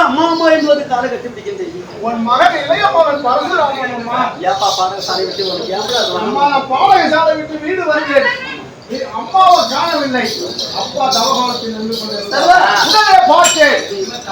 அம்மா அம்மா என்பது கால கட்டி உன் மகன் இளைய மகன் பரசுராமன் ஏப்பா பாடசாலை விட்டு பாடசாலை விட்டு வீடு வருகிறேன். அம்மாவை காணவில்லை. அப்பா தவகாலத்தில் நின்று கொண்டிருந்தார். பார்த்தேன்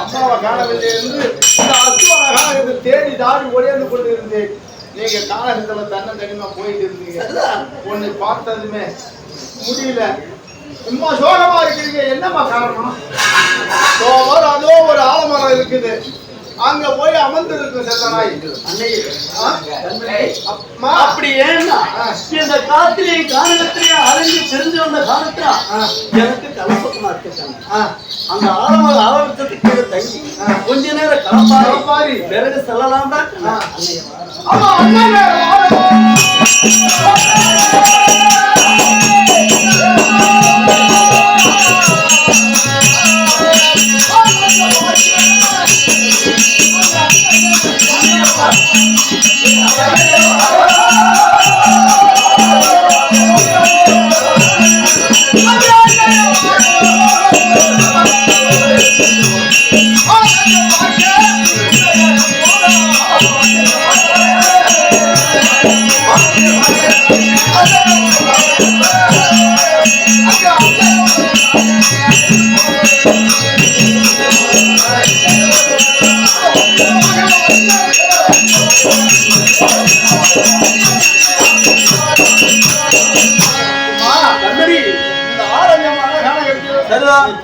அம்மாவை காணவில்லை என்று இந்த அசுவாக தேடி தாடி ஒளிர்ந்து கொண்டிருந்தேன். நீங்க காலகட்டத்தில் தன்னந்தனிமா போயிட்டு இருந்தீங்க. உன்னை பார்த்ததுமே முடியல. சும்மா சோகமா இருக்கிறீங்க. என்னம்மா காரணம்? அதோ ஒரு ஆலமரம் இருக்குது. அங்க போய் அமர்ந்து இருக்கு செல்லனாய். அப்படி ஏன்னா இந்த காத்திரையும் காரணத்திலையும் அலைஞ்சு தெரிஞ்சு வந்த காலத்துல எனக்கு கலப்பக்கமா இருக்காங்க. அந்த ஆலமரம் ஆரம்பிச்சதுக்கு தங்கி கொஞ்ச நேரம் கலப்பாரி பிறகு செல்லலாம் தான்.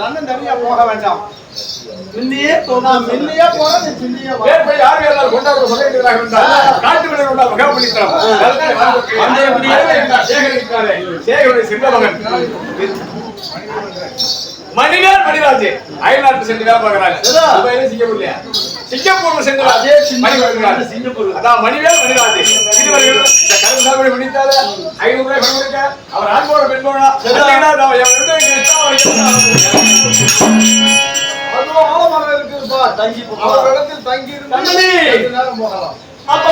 தன்னந்தனியா போக வேண்டாம். மின்னியே போனா மின்னியே போனா நீ பின்னியே வா. ஏன் போய் யார் எல்லாரும் கொண்டாட சொல்லிடுறாங்க என்றால் காட்டு விட கொண்டா மகாபலித்தரம் அந்த சேகரிக்காரே சேகருடைய சின்னமகன் மணிவேல் மணிராஜ் அயல்நாட்டு சென்று வேலை பார்க்கறாங்க. துபாயில சிங்கப்பூர்லயா சிங்கப்பூர்ல சென்று அதே சிங்கப்பூர் அதான் மணிவேல் மணிராஜ் இதுவரையில் இந்த கரும்பு சாகுபடி பண்ணிட்டாரு 500 ரூபாய் பணம் கொடுக்க அவர் ஆண்போட பெண் போனா அதுவும் ஆலமரம் இருக்குப்பா. தங்கி அவர் இடத்தில் தங்கி இருந்து நேரம் போகலாம். அப்ப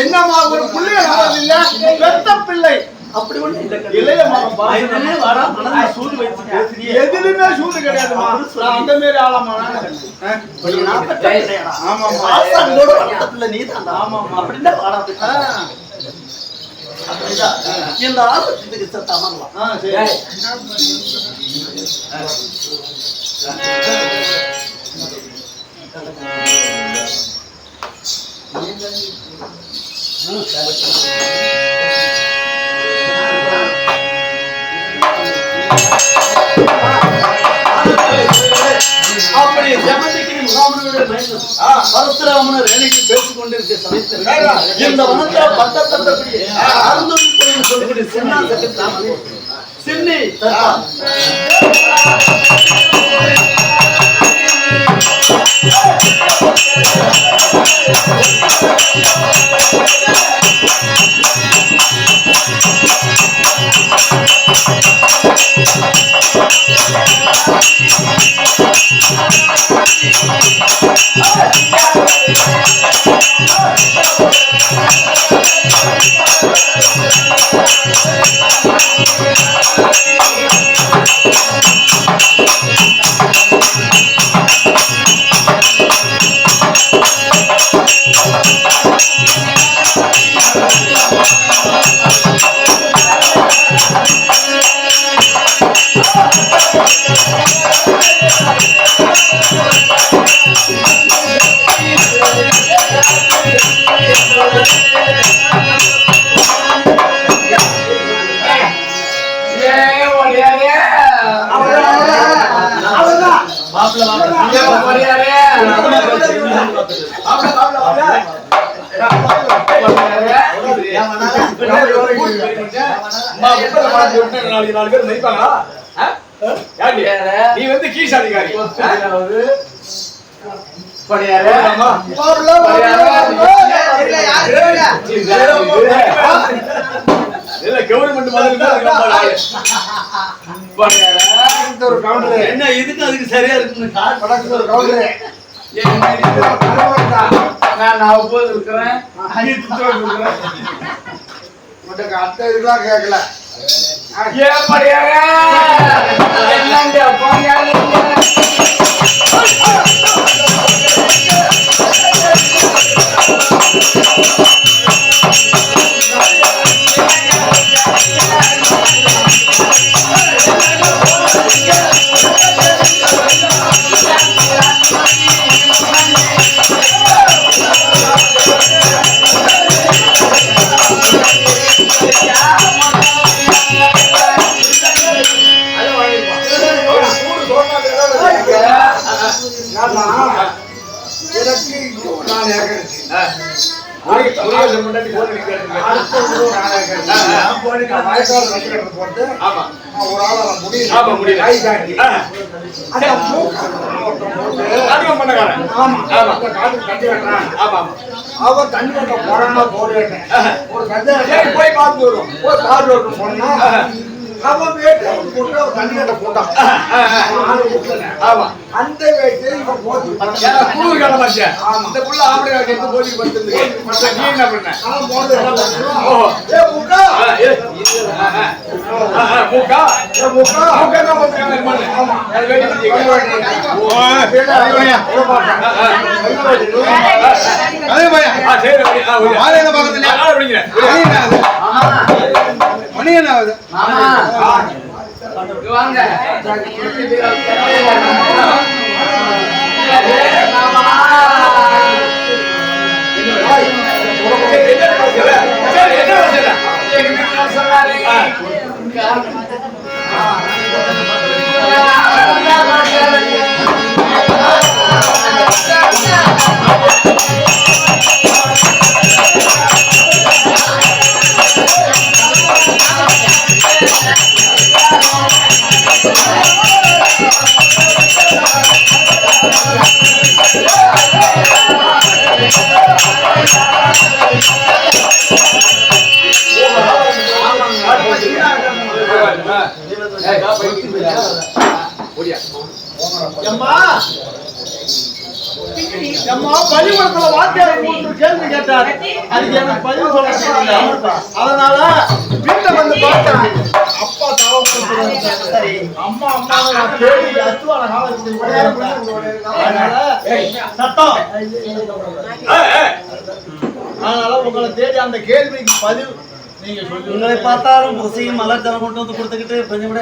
என்னம்மா ஒரு புள்ளைய இல்ல பெத்த பிள்ளை அப்படி ஒண்ணு இல்ல இல்லையம்மா வயதிலே வரா மனதை சூடு வச்சு பேசுறியே. எதுலுமே சூடு கிடையாதுமா. நான் அந்த மாதிரி ஆளாமா நான் பெற்ற பிள்ளையாடா. ஆமாமா. ஆசானோட வளர்த்த பிள்ளை நீதான்டா. ஆமாமா. அப்படின்னா வாடாது. அப்படிதான் இந்த ஆபத்துக்கு சத்த அமரலாம். சரி. அப்படி ஜமதிக்கு முகாமனுடைய மைந்தன் பரசுராமன் ரேணிக்கு பேசிக் கொண்டிருக்க சமயத்தில் இந்த வனத்தை பட்டத்தட்டபடி அருந்ததி கோயில் சொல்லக்கூடிய சின்ன சக்கரத்தாமன் சின்னி தத்தா நீ வந்து கீஸ் அதிகாரி கவர்மெண்ட் என்ன இதுக்கு அதுக்கு சரியா இருக்கு. நான் போது இருக்கிறேன் அத்தை இதெல்லாம் கேட்கல. அவ தண்ணி கட்ட போறான்னா போறேன் ஒரு போய் பார்த்து வரும். போய் பார்த்து வரும் போனா அவன் வேட்டை போட்டு அவன் தண்ணி கட்ட போட்டான். அந்த வேட்டை இப்ப போது குளிர் காலமாச்சு. இந்த புள்ள ஆம்பளை எடுத்து போதிக்கு படுத்துருக்கு. நீ என்ன பண்ண? அவன் போது மூக்கா மூக்கா மூக்கா மூக்கா தான் போட்டுருக்காங்க. ஆமா வேட்டி அதே பையன் சரி மணி என்ன ஆகுது? வாங்க அம்மா பள்ளிக்கூடத்துல வாத்தியார் மூன்று கேள்வி கேட்டார். அதுக்கு எனக்கு பதில் சொல்ல தெரியல. அதனால வீட்டை வந்து பார்த்தேன். அப்பா தவறு சரி அம்மா நான் தேடி அத்துவான காலத்துக்கு அதனால சத்தம் அதனால உங்களை தேடி அந்த கேள்விக்கு பதில் நீங்க சொல்லி உங்களை பார்த்தாலும் புசையும் மலர் ஜலம் கொண்டு வந்து கொடுத்துக்கிட்டு கொஞ்சம் கூட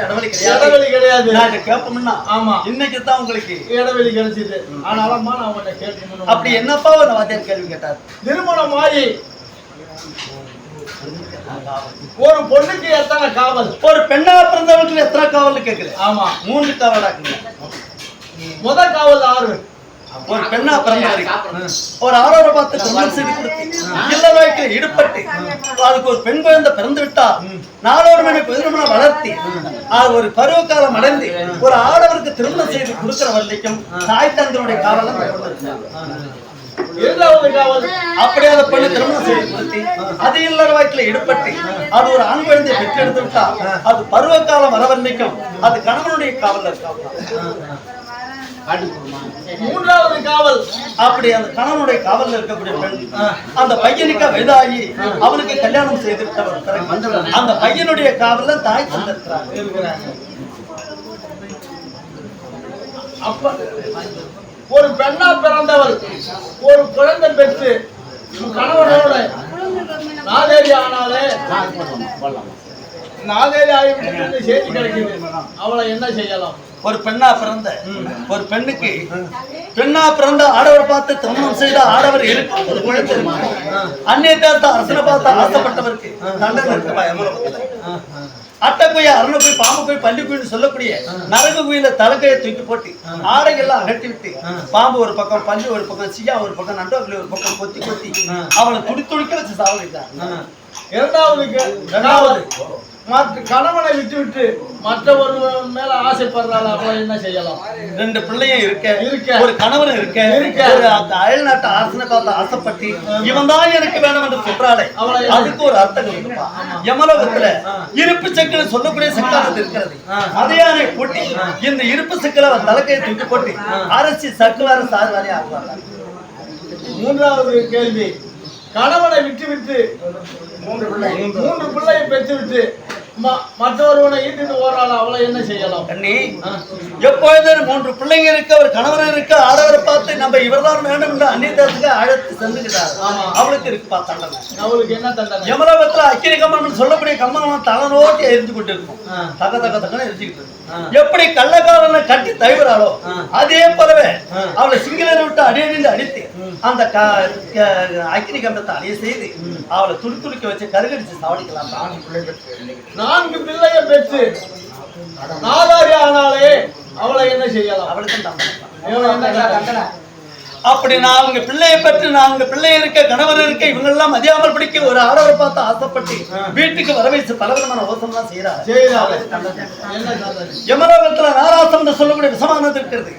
இடைவெளி கிடையாது. நான் கேட்போம்னா ஆமா இன்னைக்கு தான் உங்களுக்கு இடைவெளி கிடைச்சிது. ஆனாலம்மா நான் உங்களை கேட்கணும். அப்படி என்னப்பா ஒரு வாத்தியார் கேள்வி கேட்டார்? திருமணம் ஆகி ஒரு பொண்ணுக்கு எத்தனை காவல்? ஒரு பெண்ணா பிறந்தவர்களுக்கு எத்தனை காவல் கேட்குது? ஆமா 3 காவலாக்குங்க. முதல் காவல் 6. ஒரு பெண்ணா பிறந்தவருக்கு ஒரு ஆரோரை பார்த்து திருமணம் செய்து கொடுத்து இல்ல வாழ்க்கையில் ஈடுபட்டு அதுக்கு ஒரு பெண் குழந்தை பிறந்து விட்டா நாளோடு மணி திருமணம் வளர்த்தி அது ஒரு பருவ காலம் அடைந்து ஒரு ஆடவருக்கு திருமணம் செய்து கொடுக்கிற வரைக்கும் தாய் தந்தனுடைய காவலம் அப்படியே அந்த பெண்ணு திருமணம் செய்து கொடுத்து அது இல்லற வாழ்க்கையில ஈடுபட்டு அது ஒரு ஆண் குழந்தையை பெற்றெடுத்து விட்டா அது பருவ காலம் வர வரைக்கும் அது கணவனுடைய காவல்ல இருக்கா. மூன்றாவது காவல் அப்படி அந்த கணவனுடைய காவல்ல இருக்கக்கூடிய பெண் அந்த பையனுக்கு வயதாகி அவனுக்கு கல்யாணம் செய்து விட்டவர் அந்த பையனுடைய காவல்ல தாய் தந்திருக்கிறாங்க. அப்ப ஒரு பெண்ணா பிறந்தவர் ஒரு குழந்தை பெற்று கணவனோட நாதேரி ஆனாலே நாதேரி ஆகிவிட்டு செய்தி கிடைக்குது. அவளை என்ன செய்யலாம்? ஒரு பெண்ணா பிறந்த ஒரு பெண்ணுக்கு பெண்ணா பிறந்த ஆடவரை பார்த்து திருமணம் செய்த ஆடவர் இருக்கும் ஒரு குழந்தை அன்னைய தேர்த்த அரசனை பார்த்து ஆசைப்பட்டவருக்கு தண்டனை இருக்கு. அட்டைக்குய அரணக்குய் பாம்பு போய் பள்ளி குயின்னு சொல்லக்கூடிய நரகு குயில தலைக்கையை தூக்கி போட்டு ஆடைகள்லாம் அகட்டி விட்டு பாம்பு ஒரு பக்கம் பள்ளி ஒரு பக்கம் சியா ஒரு பக்கம் நண்டோக்கிளி ஒரு பக்கம் கொத்தி கொத்தி அவளை துடிக்க வச்சு சாவடித்தாங்க. இரண்டாவது கணவனை விட்டு விட்டு மற்றவர் மேல ஆசைப்படுறாள். அவளை என்ன செய்யலாம்? 2 பிள்ளையும் இருக்க ஒரு கணவன் இருக்க ஒரு அயல் நாட்டு அரசனை பார்த்து ஆசைப்பட்டு இவன் தான் எனக்கு வேணும் என்று சொல்றாளே அதுக்கு ஒரு அர்த்தம் இருக்குப்பா. யமலோகத்துல இருப்பு சக்கரை சொல்லக்கூடிய சக்கரம் இருக்கிறது. அதையானை கூட்டி இந்த இருப்பு சக்கரை அவன் தலைக்கையை தூக்கி போட்டு அரசி சக்கரார சார்வாரி ஆகுவாங்க. மூன்றாவது கேள்வி கணவனை விட்டு விட்டு 3 பிள்ளையை பெற்று விட்டு மற்றொருவனை ஈட்டுட்டு ஓராள். அவளை என்ன செய்யலாம்? கண்ணி எப்பொழுது 3 பிள்ளைங்க இருக்க ஒரு கணவர் இருக்க ஆடவரை பார்த்து நம்ம இவர்தான் வேணும் என்று அந்நியத்துக்கு அழைத்து சென்றுகிறார். அவளுக்கு இருக்குப்பா தண்டனை. அவளுக்கு என்ன தண்டனை? யமலோகத்துல அக்கினி கம்மன் சொல்லக்கூடிய கம்மன் தலை நோக்கி எரிஞ்சு கொண்டு இருக்கும். தக தக தகன்னு எரிஞ்சுக்கிட்டு இருக்கும். எப்படி கள்ளக்காரனை கட்டி தவிராளோ அதே போலவே அவளை சிங்களரை விட்டு அடியடிந்து அடித்து அந்த அக்கினி கம்பத்தை அடைய செய்து அவளை துடிக்க வச்சு கருகடிச்சு சாவடிக்கலாம். 4 பிள்ளையை பெற்று நாதாரி ஆனாலே அவளை என்ன செய்யலாம்? அவளுக்கு அப்படி நான் உங்க பிள்ளையை பற்றி நான் உங்க பிள்ளை இருக்க கணவர் இருக்க இவங்க எல்லாம் மதியாமல் பிடிக்க ஒரு ஆடவரை பார்த்து ஆசைப்பட்டு வீட்டுக்கு வர வச்சு பலவிதமான ஓசம் தான் செய்யறாங்க. யமலோகத்துல நாராசம் சொல்லக்கூடிய விஷமானது இருக்கிறது.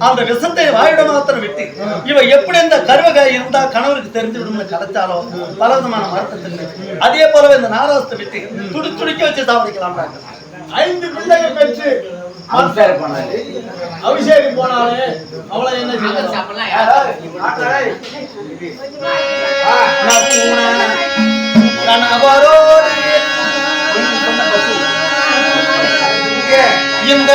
அந்த விஷத்தை வாயிட மாத்திரம் விட்டு இவ எப்படி இந்த கருவகாய் இருந்தா கணவருக்கு தெரிஞ்சு விடும் கிடைச்சாலோ பலவிதமான மருத்துவத்திற்கு அதே போலவே இந்த நாராசத்தை விட்டு துடிக்க வச்சு சாவடிக்கலாம். 5 பிள்ளையை பெற்று அபிஷேகி போனாலே அவளை என்ன இந்த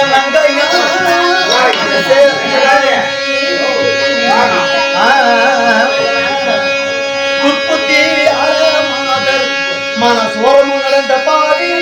உற்பத்தி மனசோரமும் நடந்த பாடி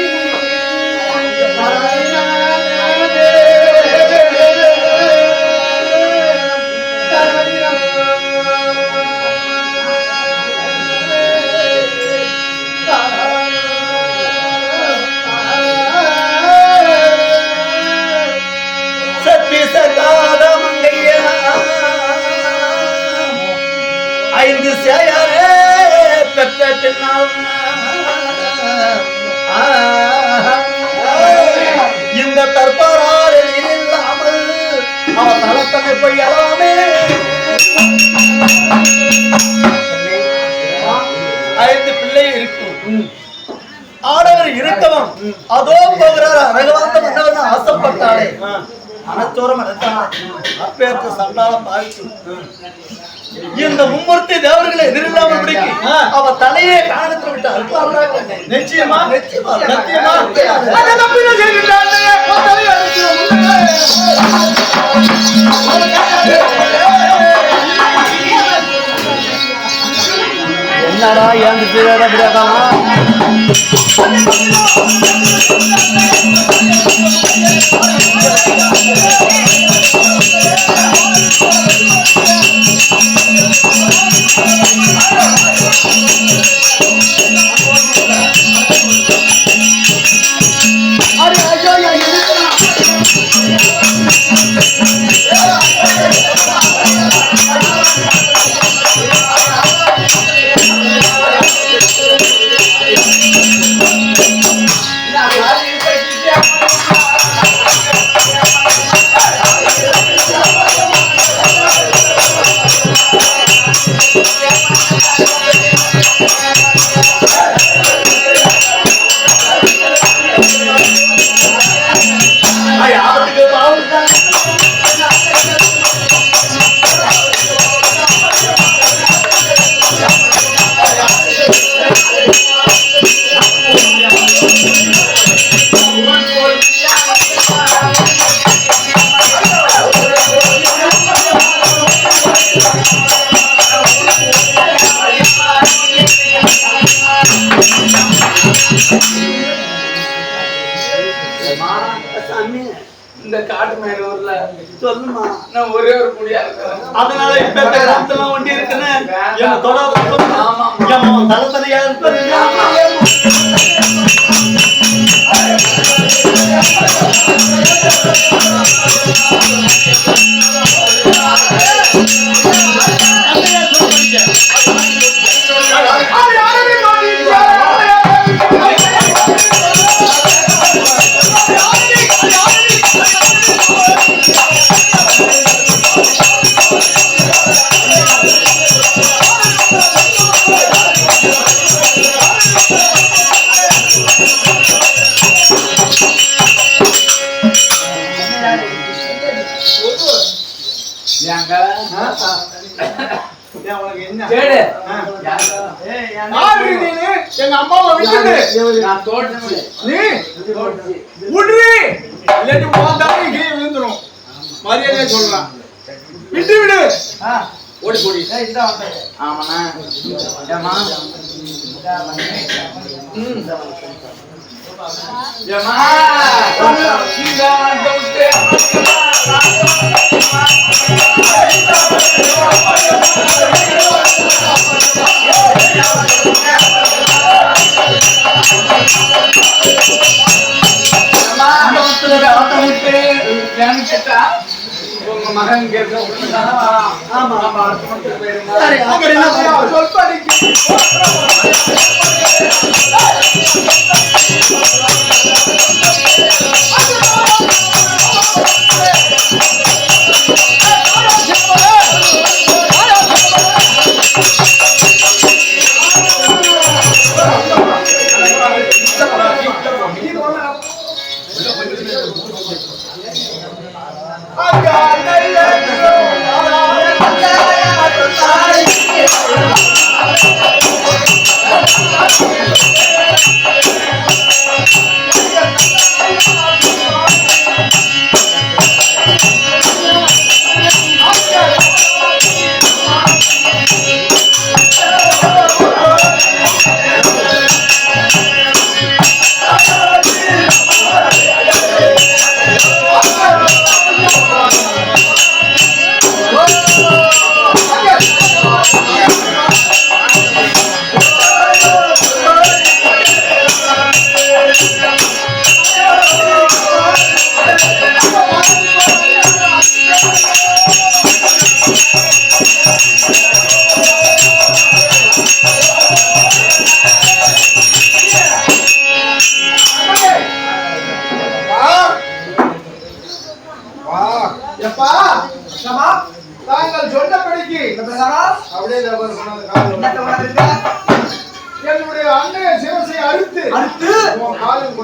ஐந்து சேயரே பெற்ற பின்னால் இந்த தற்பாரால் இல்லாமல் அவன் தளத்தனை பொய்யலாமே. 5 பிள்ளை இருக்கும் ஆடவர் இருக்கவும் அதோ போகிறார் அரகவாந்த மன்னவன் ஆசைப்பட்டாலே அனத்தோரம் அப்பேற்ற சண்டாளம் பாவிக்கும் இந்த மும்மூர்த்தி தேவர்களை எதிரில்லாமல் பிடிக்கு அவ தலையே காரணத்தில் விட்டு அல்பாவதாக நிச்சயமா நிச்சயமா என்னடா ஏந்துட்டு விடாதாமா இந்த காட்டு மேலூர்ல சொல்லுமா நான் ஒரே ஒரு குடியா இருக்கிறேன். அதனால இப்ப கிராமத்துல ஒண்டி இருக்குன்னு என்ன தொடர்பு ஆமா தளபதியா இருப்பாரு எங்க அம்மாவை விட்டுட்டு நீ விடுறி இல்லாட்டி போந்தாலும் கீழே விழுந்துரும். மரியாதையா சொல்றான் விட்டு விடு ஓடி போடி. ஆமாண்ணா ஏமா உங்க மகன் தாங்கள் சொன்னபடிக்கு அப்படியே என்னுடைய அன்னைய சிவசை அறுத்து காலில்